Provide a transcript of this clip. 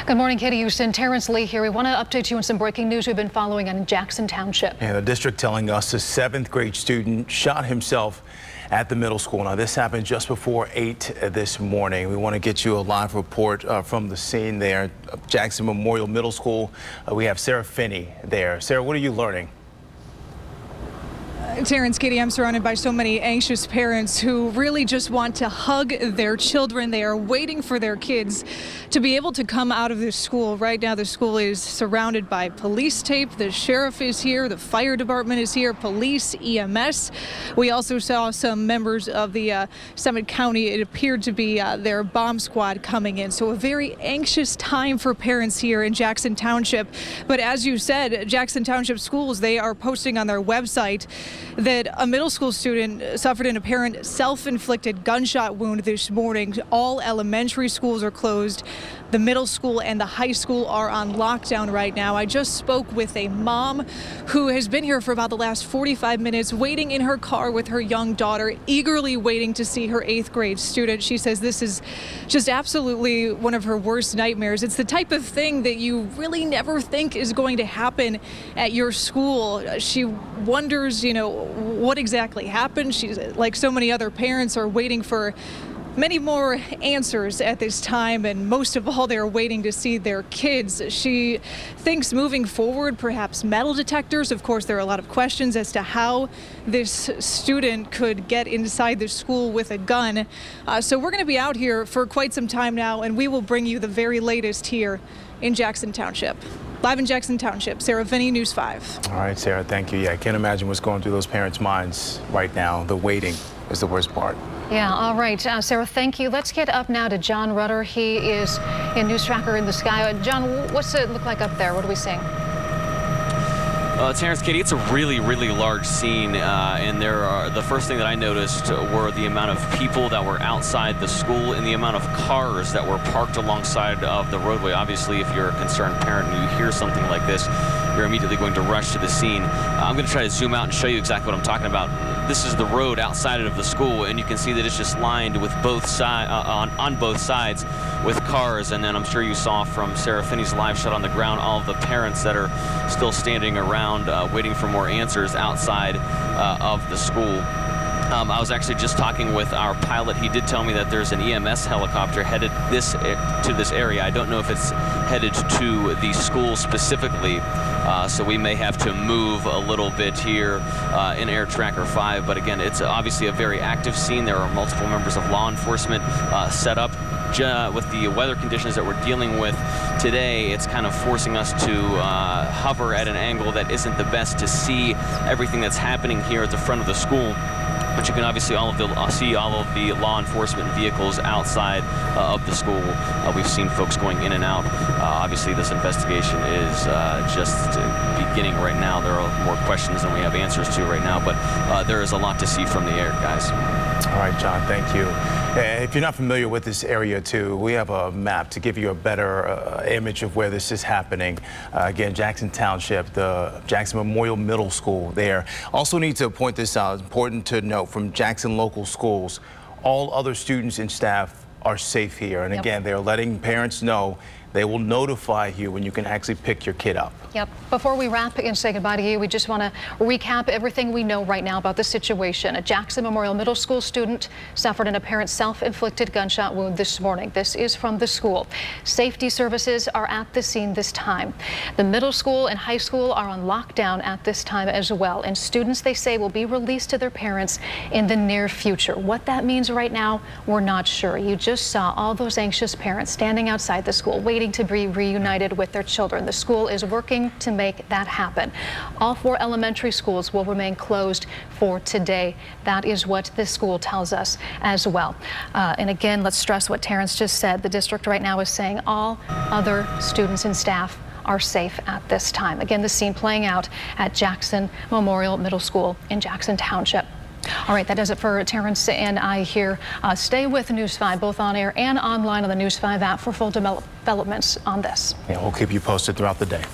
Good morning, Katie Houston. Terrence Lee here. We want to update you on some breaking news we've been following on Jackson Township. Yeah, the district telling us a 7th grade student shot himself at the middle school. Now, this happened just before 8 this morning. We want to get you a live report from the scene there, Jackson Memorial Middle School. We have Sarah Finney there. Sarah, what are you learning? Terrence, Katie, I'm surrounded by so many anxious parents who really just want to hug their children. They are waiting for their kids to be able to come out of this school. Right now, the school is surrounded by police tape. The sheriff is here. The fire department is here. Police, EMS. We also saw some members of the Summit County. It appeared to be their bomb squad coming in. So a very anxious time for parents here in Jackson Township. But as you said, Jackson Township schools, they are posting on their website that a middle school student suffered an apparent self-inflicted gunshot wound this morning. All elementary schools are closed. The middle school and the high school are on lockdown right now. I just spoke with a mom who has been here for about the last 45 minutes, waiting in her car with her young daughter, eagerly waiting to see her 8th grade student. She says this is just absolutely one of her worst nightmares. It's the type of thing that you really never think is going to happen at your school. She wonders, what exactly happened. She's, like so many other parents, are waiting for many more answers at this time, and most of all, they're waiting to see their kids. She thinks moving forward, perhaps metal detectors. Of course, there are a lot of questions as to how this student could get inside the school with a gun. So we're going to be out here for quite some time now, and we will bring you the very latest here in Jackson Township. Live in Jackson Township, Sarah Finney, News 5. All right, Sarah, thank you. Yeah, I can't imagine what's going through those parents' minds right now. The waiting is the worst part. Yeah, all right, Sarah, thank you. Let's get up now to John Rudder. He is in News Tracker in the Sky. John, what's it look like up there? What are we seeing? Terrence, Katie, it's a really, really large scene, and the first thing that I noticed were the amount of people that were outside the school and the amount of cars that were parked alongside of the roadway. Obviously, if you're a concerned parent and you hear something like this, you're immediately going to rush to the scene. I'm going to try to zoom out and show you exactly what I'm talking about. This is the road outside of the school, and you can see that it's just lined with both sides, on both sides with cars. And then I'm sure you saw from Sarah Finney's live shot on the ground all of the parents that are still standing around waiting for more answers outside of the school. I was actually just talking with our pilot. He did tell me that there's an EMS helicopter headed to this area. I don't know if it's headed to the school specifically, so we may have to move a little bit here in Air Tracker 5. But again, it's obviously a very active scene. There are multiple members of law enforcement set up. With the weather conditions that we're dealing with today, it's kind of forcing us to hover at an angle that isn't the best to see everything that's happening here at the front of the school. But you can obviously see all of the law enforcement vehicles outside of the school. We've seen folks going in and out. Obviously, this investigation is just beginning right now. There are more questions than we have answers to right now, but there is a lot to see from the air, guys. All right, John, thank you. If you're not familiar with this area, too, we have a map to give you a better image of where this is happening. Again, Jackson Township, the Jackson Memorial Middle School there. Also need to point this out. It's important to note from Jackson local schools, all other students and staff are safe here. And again, they're letting parents know they will notify you when you can actually pick your kid up. Yep. Before we wrap and say goodbye to you, we just want to recap everything we know right now about the situation. A Jackson Memorial Middle School student suffered an apparent self-inflicted gunshot wound this morning. This is from the school. Safety services are at the scene this time. The middle school and high school are on lockdown at this time as well. And students, they say, will be released to their parents in the near future. What that means right now, we're not sure. You just saw all those anxious parents standing outside the school, waiting to be reunited with their children. The school is working to make that happen. All 4 elementary schools will remain closed for today. That is what this school tells us as well. And again, let's stress what Terrence just said. The district right now is saying all other students and staff are safe at this time. Again, the scene playing out at Jackson Memorial Middle School in Jackson Township. All right, that does it for Terrence and I here. Stay with News 5, both on air and online on the News 5 app for full developments on this. Yeah, we'll keep you posted throughout the day.